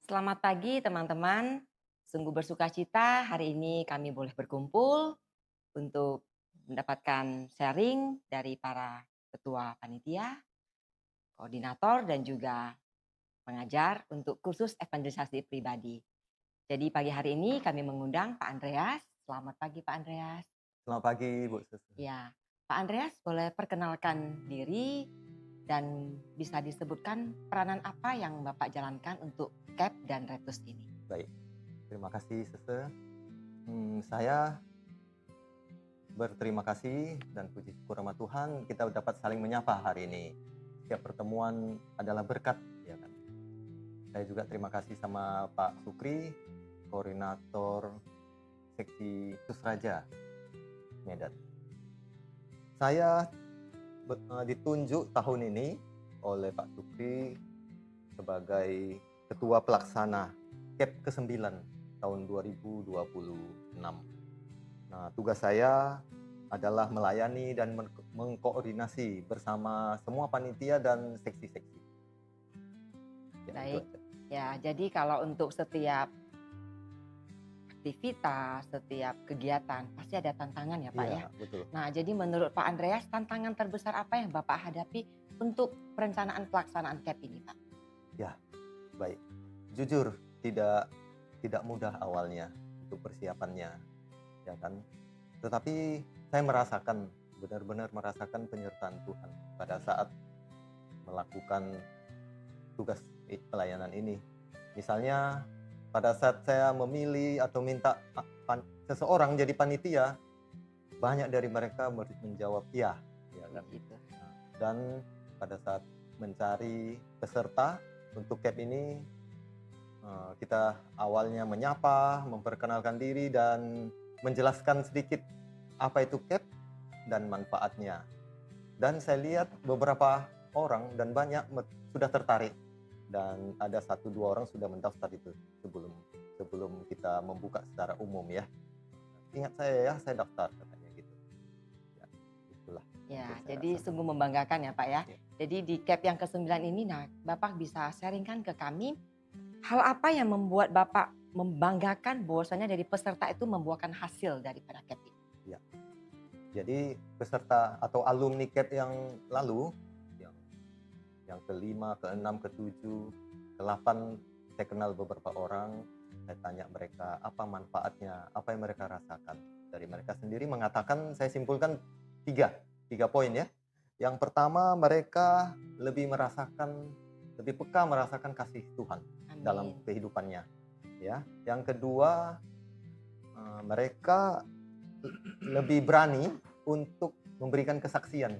Selamat pagi teman-teman. Sungguh bersukacita hari ini kami boleh berkumpul untuk mendapatkan sharing dari para ketua panitia, koordinator dan juga pengajar untuk kursus evangelisasi pribadi. Jadi pagi hari ini kami mengundang Pak Andreas. Selamat pagi Pak Andreas. Selamat pagi, Bu Susi. Ya, Pak Andreas boleh perkenalkan diri dan bisa disebutkan peranan apa yang Bapak jalankan untuk CAP dan Retus ini. Baik, terima kasih Sese. Saya berterima kasih dan puji syukur sama Tuhan kita dapat saling menyapa hari ini. Setiap pertemuan adalah berkat, ya kan. Saya juga terima kasih sama Pak Sukri, koordinator seksi Susraja Medan. Saya ditunjuk tahun ini oleh Pak Sukri sebagai Ketua Pelaksana CAP ke-9 tahun 2026. Nah, tugas saya adalah melayani dan mengkoordinasi bersama semua panitia dan seksi-seksi. Ya, itu Baik. aja. Ya, jadi kalau untuk setiap aktivitas, setiap kegiatan pasti ada tantangan ya Pak ya. Iya, betul. Nah, jadi menurut Pak Andreas tantangan terbesar apa yang Bapak hadapi untuk perencanaan pelaksanaan CAP ini Pak? Ya, baik. Jujur tidak mudah awalnya untuk persiapannya, ya kan. Tetapi saya benar-benar merasakan penyertaan Tuhan pada saat melakukan tugas pelayanan ini. Misalnya pada saat saya memilih atau minta seseorang jadi panitia, banyak dari mereka menjawab iya, ya kan. Gitu. Dan pada saat mencari peserta untuk CAP ini, kita awalnya menyapa, memperkenalkan diri dan menjelaskan sedikit apa itu CAP dan manfaatnya. Dan saya lihat beberapa orang dan banyak sudah tertarik dan ada 1-2 orang sudah mendaftar itu sebelum kita membuka secara umum ya. Ingat saya ya, saya daftar katanya gitu. Ya, itulah Ya, yang saya jadi rasakan. sungguh membanggakan ya Pak ya. Ya. Jadi di CAP yang ke-9 ini, nah Bapak bisa sharingkan ke kami hal apa yang membuat Bapak membanggakan bahwasanya dari peserta itu membuahkan hasil daripada CAP ini? Ya. Jadi peserta atau alumni CAP yang lalu, yang ke-5, ke-6, ke-7, ke-8, saya kenal beberapa orang, saya tanya mereka apa manfaatnya, apa yang mereka rasakan. Dari mereka sendiri mengatakan, saya simpulkan tiga poin ya. Yang pertama, mereka lebih peka merasakan kasih Tuhan dalam Amin. kehidupannya. Ya. Yang kedua, mereka lebih berani untuk memberikan kesaksian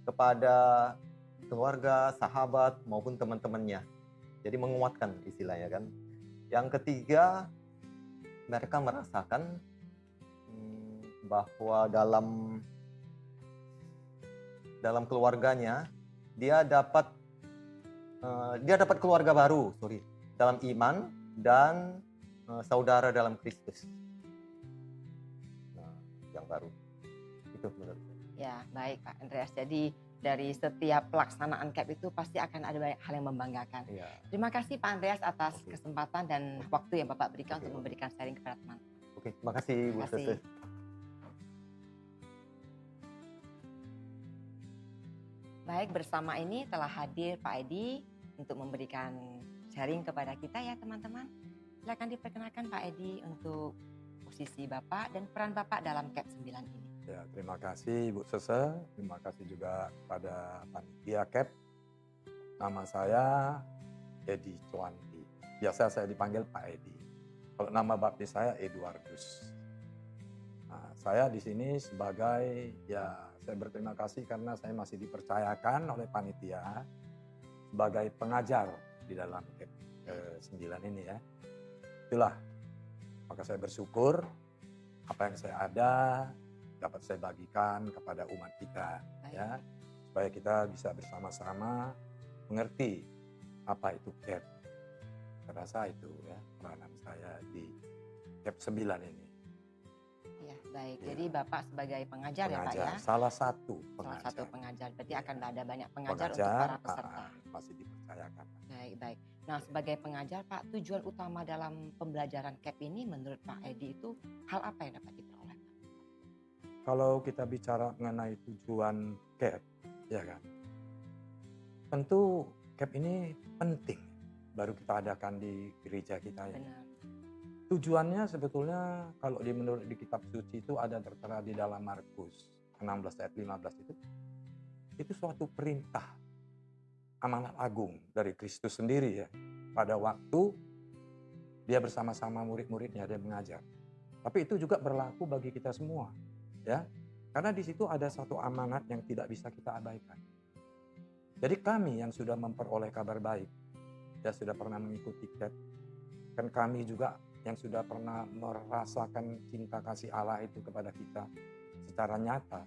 kepada keluarga, sahabat, maupun teman-temannya. Jadi menguatkan istilahnya kan. Yang ketiga, mereka merasakan bahwa dalam keluarganya dia dapat keluarga baru, dalam iman dan saudara dalam Kristus. Nah, yang baru. Itu menurut saya. Ya, baik Pak Andreas. Jadi dari setiap pelaksanaan CAP itu pasti akan ada banyak hal yang membanggakan. Iya. Terima kasih Pak Andreas atas Oke. kesempatan dan waktu yang Bapak berikan Oke. untuk memberikan sharing kepada teman. Oke, terima kasih Bu Terima kasih. Sese. Baik, bersama ini telah hadir Pak Edi untuk memberikan sharing kepada kita ya teman-teman. Silakan diperkenalkan Pak Edi untuk posisi Bapak dan peran Bapak dalam CAP 9 ini. Ya, terima kasih Bu Sese, terima kasih juga pada panitia CAP. Nama saya Edi Cuanti. Biasa saya dipanggil Pak Edi. Kalau nama baptis saya Eduardus. Nah, saya di sini saya berterima kasih karena saya masih dipercayakan oleh panitia sebagai pengajar di dalam CAP ke-9 ini ya. Itulah, maka saya bersyukur apa yang saya ada dapat saya bagikan kepada umat kita, ya, supaya kita bisa bersama-sama mengerti apa itu CAP. Saya rasa itu ya peranan saya di CAP 9 ini. Ya, baik. Ya. Jadi Bapak sebagai pengajar ya Pak ya? Salah satu Salah pengajar. satu pengajar. Berarti Ya. akan ada banyak pengajar untuk para peserta. Masih dipercayakan. Baik, baik. Nah, sebagai pengajar, Pak, tujuan utama dalam pembelajaran CAP ini menurut Pak Edi itu hal apa yang dapat diperoleh? Kalau kita bicara mengenai tujuan CAP, ya kan, tentu CAP ini penting baru kita adakan di gereja kita ini. Benar. Tujuannya sebetulnya kalau menurut di kitab suci itu ada tertera di dalam Markus 16 ayat 15 itu suatu perintah amanat agung dari Kristus sendiri ya. Pada waktu dia bersama-sama murid-muridnya dia mengajar. Tapi itu juga berlaku bagi kita semua, ya. Karena di situ ada satu amanat yang tidak bisa kita abaikan. Jadi kami yang sudah memperoleh kabar baik, ya sudah pernah mengikuti CAP, kan kami juga yang sudah pernah merasakan cinta kasih Allah itu kepada kita secara nyata,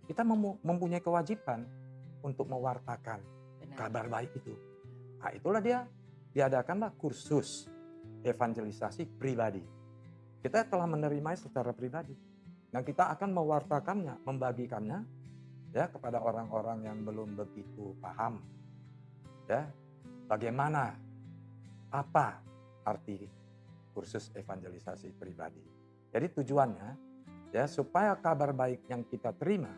kita mempunyai kewajiban untuk mewartakan Benar. kabar baik itu. Nah, itulah diadakanlah kursus evangelisasi pribadi. Kita telah menerimanya secara pribadi. Dan kita akan mewartakannya, membagikannya ya kepada orang-orang yang belum begitu paham. Ya, bagaimana, apa arti kursus evangelisasi pribadi. Jadi tujuannya ya supaya kabar baik yang kita terima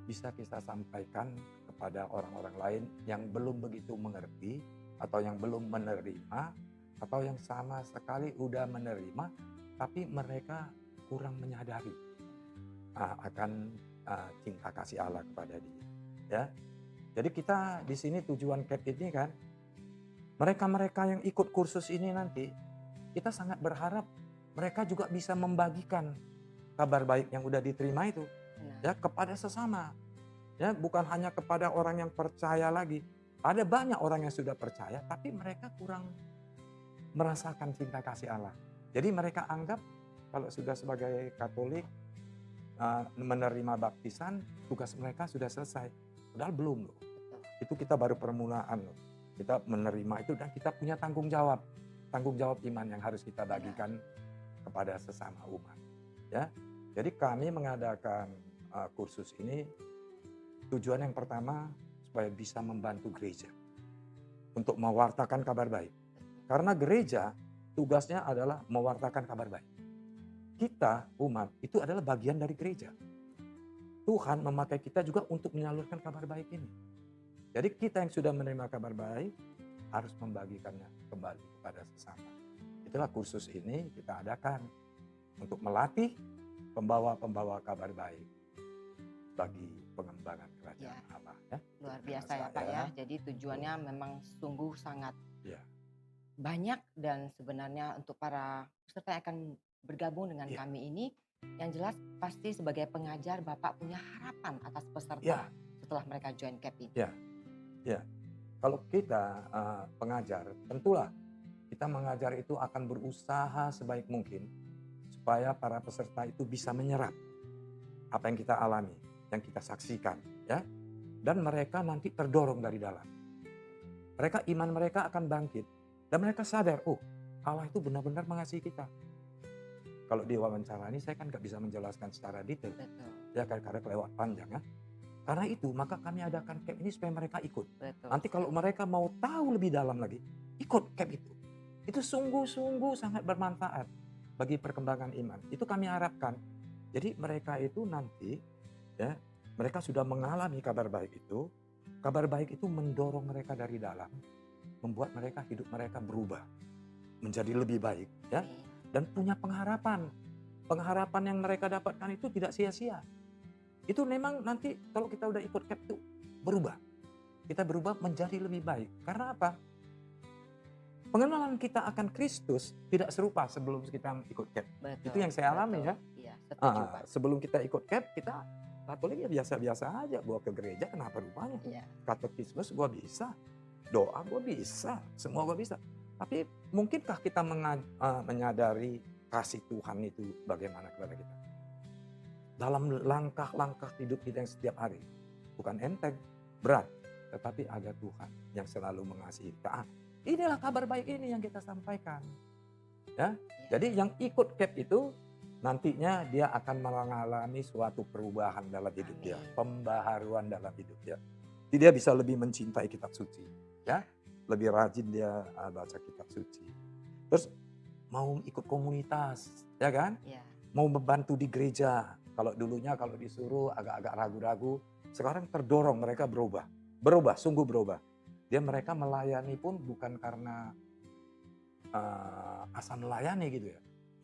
bisa kita sampaikan kepada orang-orang lain yang belum begitu mengerti atau yang belum menerima atau yang sama sekali udah menerima tapi mereka kurang menyadari akan cinta kasih Allah kepada dia. Ya, jadi kita di sini tujuan CAP ini kan mereka-mereka yang ikut kursus ini nanti kita sangat berharap mereka juga bisa membagikan kabar baik yang udah diterima itu. Benar. Ya kepada sesama, ya bukan hanya kepada orang yang percaya lagi. Ada banyak orang yang sudah percaya, tapi mereka kurang merasakan cinta kasih Allah. Jadi mereka anggap kalau sudah sebagai Katolik menerima baptisan, tugas mereka sudah selesai. Padahal belum loh. Betul. Itu kita baru permulaan loh. Kita menerima itu dan kita punya tanggung jawab iman yang harus kita bagikan kepada sesama umat. Ya, jadi kami mengadakan kursus ini tujuan yang pertama supaya bisa membantu gereja untuk mewartakan kabar baik. Karena gereja tugasnya adalah mewartakan kabar baik. Kita umat itu adalah bagian dari gereja. Tuhan memakai kita juga untuk menyalurkan kabar baik ini. Jadi kita yang sudah menerima kabar baik harus membagikannya kembali kepada sesama. Itulah kursus ini kita adakan untuk melatih pembawa-pembawa kabar baik bagi pengembangan kerajaan Allah. Ya. Luar biasa ya Pak ya. Jadi tujuannya memang sungguh sangat banyak dan sebenarnya untuk para peserta yang akan bergabung dengan kami ini, yang jelas pasti sebagai pengajar Bapak punya harapan atas peserta setelah mereka join CAP ini. Ya. Kalau kita pengajar, tentulah kita mengajar itu akan berusaha sebaik mungkin supaya para peserta itu bisa menyerap apa yang kita alami, yang kita saksikan, ya. Dan mereka nanti terdorong dari dalam. Iman mereka akan bangkit dan mereka sadar, oh Allah itu benar-benar mengasihi kita. Kalau di wawancara ini saya kan nggak bisa menjelaskan secara detail, ya karena kelewat panjang ya. Karena itu maka kami adakan CAP ini supaya mereka ikut. Betul. Nanti kalau mereka mau tahu lebih dalam lagi, ikut CAP itu. Itu sungguh-sungguh sangat bermanfaat bagi perkembangan iman. Itu kami harapkan. Jadi mereka itu nanti, ya, mereka sudah mengalami kabar baik itu. Kabar baik itu mendorong mereka dari dalam, membuat mereka hidup mereka berubah menjadi lebih baik, ya, dan punya pengharapan. Pengharapan yang mereka dapatkan itu tidak sia-sia. Itu memang nanti kalau kita udah ikut CAP itu berubah. Kita berubah menjadi lebih baik. Karena apa? Pengenalan kita akan Kristus tidak serupa sebelum kita ikut CAP. Betul, itu yang saya alami ya. Iya, setuju, Pak. Sebelum kita ikut CAP, kita Katolik ya biasa-biasa aja. Gua ke gereja kenapa rupanya? Iya. Katekismus gua bisa. Doa gua bisa. Semua gua bisa. Tapi mungkinkah kita menyadari kasih Tuhan itu bagaimana kepada kita? Dalam langkah-langkah hidup kita yang setiap hari. Bukan enteng, berat. Tetapi ada Tuhan yang selalu mengasihi kita. Inilah kabar baik ini yang kita sampaikan. Ya, jadi yang ikut CAP itu nantinya dia akan mengalami suatu perubahan dalam hidup dia. Pembaharuan dalam hidup dia. Jadi dia bisa lebih mencintai kitab suci. Ya, lebih rajin dia baca kitab suci. Terus mau ikut komunitas, ya kan? Ya. Mau membantu di gereja. Kalau dulunya kalau disuruh agak-agak ragu-ragu, sekarang terdorong mereka berubah. Berubah, sungguh berubah. Dia mereka melayani pun bukan karena asal melayani gitu ya.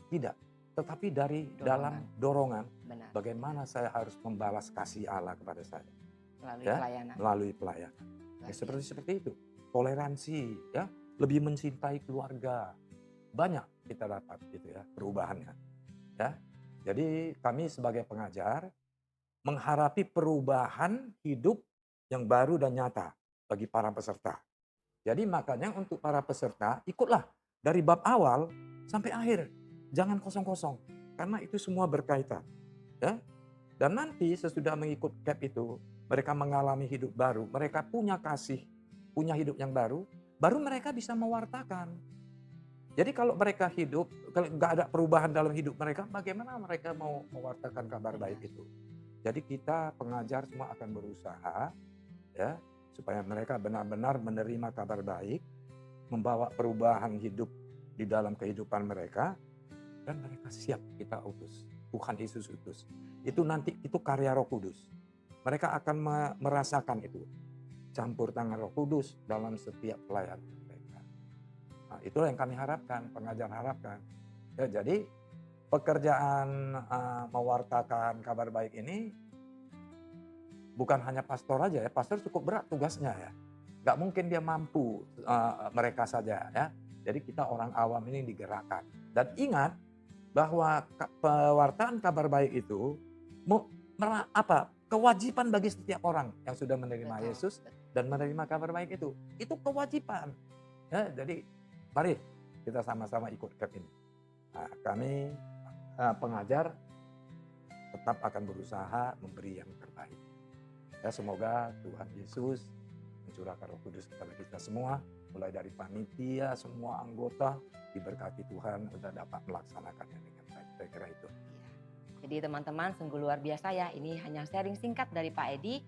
Tidak, tetapi dari dalam dorongan Benar. bagaimana saya harus membalas kasih Allah kepada saya. Melalui Ya, pelayanan. melalui pelayanan. Ya, seperti itu. Toleransi, ya, lebih mencintai keluarga. Banyak kita dapat gitu ya perubahannya. Ya. Jadi kami sebagai pengajar mengharapi perubahan hidup yang baru dan nyata bagi para peserta. Jadi makanya untuk para peserta ikutlah dari bab awal sampai akhir. Jangan kosong-kosong karena itu semua berkaitan. Ya. Dan nanti sesudah mengikut CAP itu mereka mengalami hidup baru, mereka punya kasih, punya hidup yang baru mereka bisa mewartakan. Jadi kalau mereka hidup, kalau nggak ada perubahan dalam hidup mereka, bagaimana mereka mau mewartakan kabar baik itu? Jadi kita pengajar semua akan berusaha ya supaya mereka benar-benar menerima kabar baik, membawa perubahan hidup di dalam kehidupan mereka, dan mereka siap kita utus. Tuhan Yesus utus. Itu nanti itu karya Roh Kudus. Mereka akan merasakan itu. Campur tangan Roh Kudus dalam setiap pelayanan mereka. Nah, itulah yang kami harapkan, pengajar harapkan. Ya, jadi pekerjaan mewartakan kabar baik ini bukan hanya pastor aja ya. Pastor cukup berat tugasnya ya. Gak mungkin dia mampu mereka saja ya. Jadi kita orang awam ini digerakkan. Dan ingat bahwa pewartaan kabar baik itu kewajiban bagi setiap orang yang sudah menerima Yesus dan menerima kabar baik itu. Itu kewajiban. Ya, jadi mari kita sama-sama ikut CAP ini. Nah, kami pengajar tetap akan berusaha memberi yang terbaik. Ya, semoga Tuhan Yesus mencurahkan Roh Kudus kepada kita semua, mulai dari panitia, semua anggota, diberkati Tuhan untuk dapat melaksanakannya dengan baik. Saya kira itu. Jadi teman-teman sungguh luar biasa ya, ini hanya sharing singkat dari Pak Edi,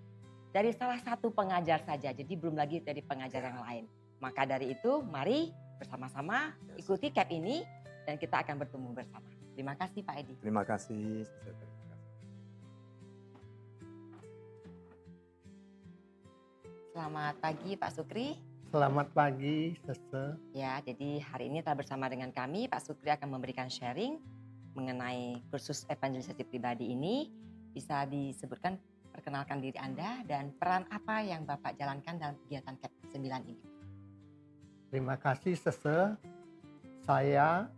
dari salah satu pengajar saja, jadi belum lagi dari pengajar yang lain. Maka dari itu mari bersama-sama ikuti CAP ini dan kita akan bertemu bersama. Terima kasih Pak Edi. Terima kasih. Selamat pagi Pak Sukri. Selamat pagi, Sese. Ya, jadi hari ini telah bersama dengan kami, Pak Sukri akan memberikan sharing mengenai kursus evangelisasi pribadi ini. Bisa disebutkan, perkenalkan diri Anda dan peran apa yang Bapak jalankan dalam kegiatan CAP 9 ini. Terima kasih, Sese. Saya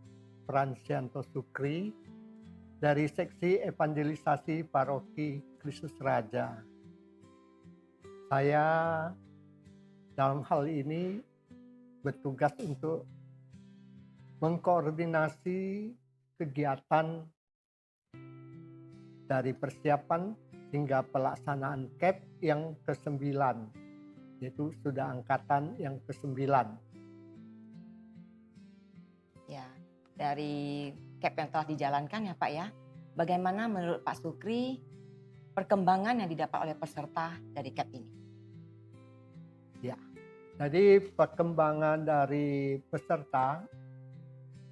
Fransianto Sukri dari Seksi Evangelisasi Paroki Kristus Raja. Saya dalam hal ini bertugas untuk mengkoordinasi kegiatan dari persiapan hingga pelaksanaan CAP yang ke-9, yaitu sudah angkatan yang ke-9. Ya, dari CAP yang telah dijalankan ya Pak ya, bagaimana menurut Pak Sukri perkembangan yang didapat oleh peserta dari CAP ini? Ya, jadi perkembangan dari peserta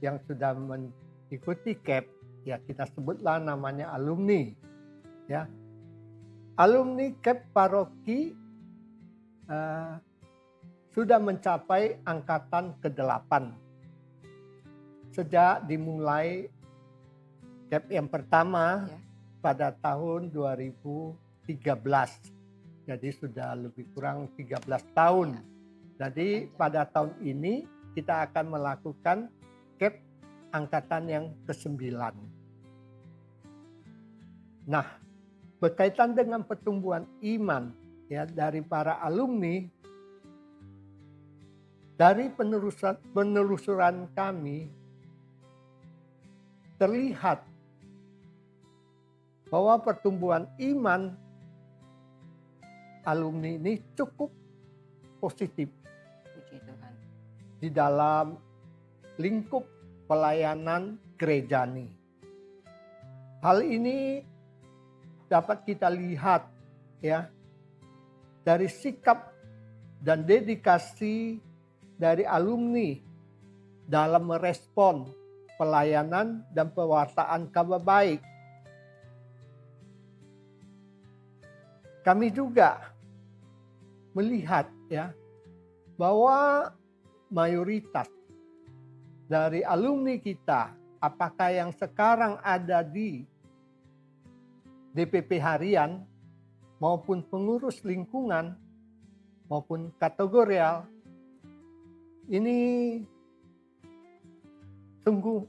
yang sudah mengikuti CAP, ya kita sebutlah namanya alumni. Ya, alumni CAP Paroki sudah mencapai angkatan ke-8 sejak dimulai CAP yang pertama pada tahun 2013. Jadi sudah lebih kurang 13 tahun. Jadi pada tahun ini kita akan melakukan CAP angkatan yang ke-9. Nah, berkaitan dengan pertumbuhan iman ya dari para alumni, dari penelusuran kami terlihat bahwa pertumbuhan iman alumni ini cukup positif. Puji Tuhan. Di dalam lingkup pelayanan gerejani. Hal ini dapat kita lihat ya dari sikap dan dedikasi dari alumni dalam merespon pelayanan dan pewartaan kabar baik. Kami juga melihat ya bahwa mayoritas dari alumni kita, apakah yang sekarang ada di DPP harian maupun pengurus lingkungan maupun kategorial, ini sungguh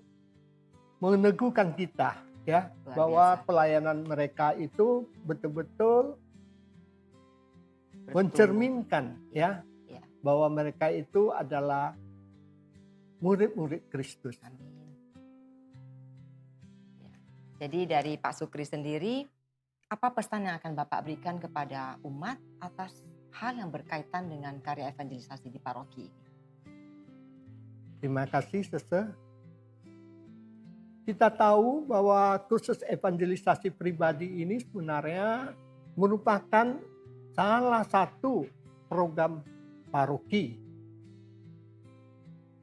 meneguhkan kita ya bahwa pelayanan mereka itu betul-betul mencerminkan ya bahwa mereka itu adalah murid-murid Kristus. Amin. Ya. Jadi dari Pak Sukri sendiri, apa pesan yang akan Bapak berikan kepada umat atas hal yang berkaitan dengan karya evangelisasi di paroki ini? Terima kasih, Sese. Kita tahu bahwa kursus evangelisasi pribadi ini sebenarnya merupakan salah satu program paroki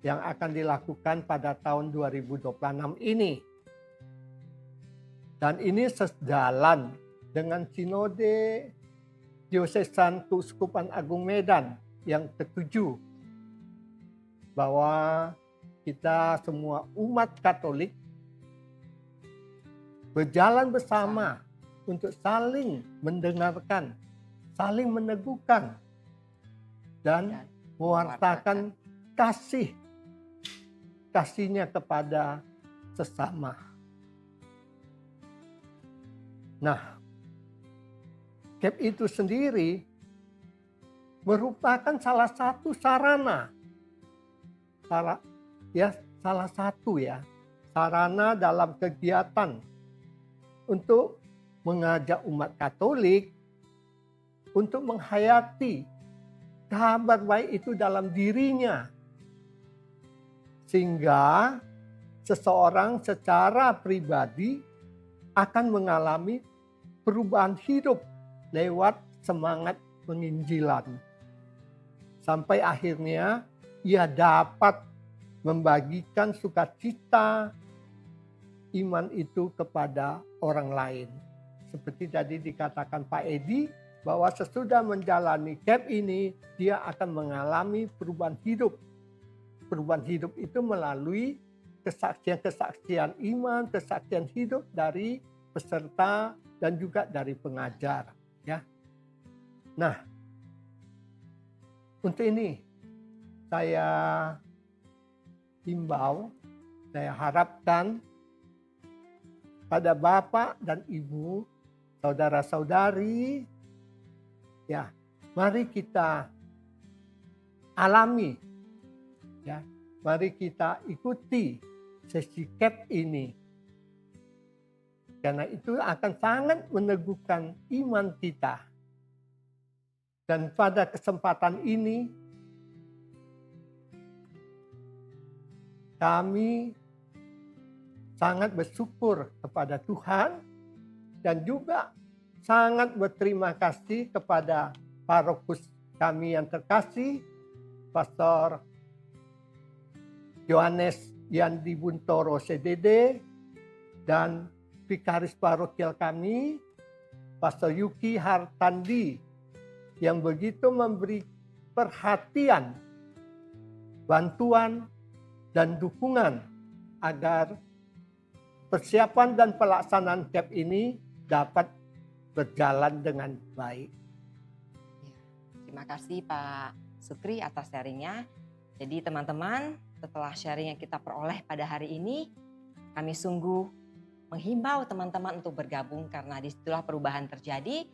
yang akan dilakukan pada tahun 2026 ini. Dan ini sejalan dengan Sinode Diosesan Keuskupan Agung Medan yang ke-7, bahwa kita semua umat Katolik berjalan bersama untuk saling mendengarkan, saling meneguhkan, dan mewartakan kasihnya kepada sesama. Nah, KEP itu sendiri merupakan salah satu sarana, sarana dalam kegiatan untuk mengajak umat Katolik untuk menghayati kabar baik itu dalam dirinya, sehingga seseorang secara pribadi akan mengalami perubahan hidup lewat semangat penginjilan. Sampai akhirnya ia dapat membagikan sukacita iman itu kepada orang lain. Seperti tadi dikatakan Pak Edi, bahwa sesudah menjalani KEP ini, dia akan mengalami perubahan hidup. Perubahan hidup itu melalui kesaksian-kesaksian iman, kesaksian hidup dari peserta dan juga dari pengajar. Ya. Nah, untuk ini saya himbau, saya harapkan pada Bapak dan Ibu, saudara-saudari, ya, mari kita alami, ya, mari kita ikuti sesi KEP ini. Karena itu akan sangat meneguhkan iman kita. Dan pada kesempatan ini, kami sangat bersyukur kepada Tuhan dan juga sangat berterima kasih kepada parokus kami yang terkasih, Pastor Yohanes Yandi Buntoro CDD, dan Vikaris parokial kami, Pastor Yuki Hartandi, yang begitu memberi perhatian, bantuan, dan dukungan agar persiapan dan pelaksanaan KEP ini dapat berjalan dengan baik. Terima kasih Pak Sukri atas sharingnya. Jadi teman-teman, setelah sharing yang kita peroleh pada hari ini, kami sungguh menghimbau teman-teman untuk bergabung karena disitulah perubahan terjadi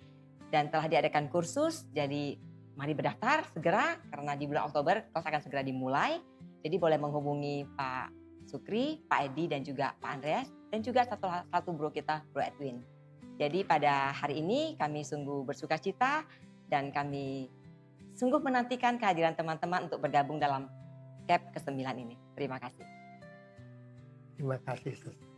dan telah diadakan kursus. Jadi mari berdaftar segera karena di bulan Oktober kelas akan segera dimulai. Jadi boleh menghubungi Pak Sukri, Pak Edi dan juga Pak Andreas dan juga satu bro kita, Bro Edwin. Jadi pada hari ini kami sungguh bersukacita dan kami sungguh menantikan kehadiran teman-teman untuk bergabung dalam KEP ke-9 ini. Terima kasih. Terima kasih.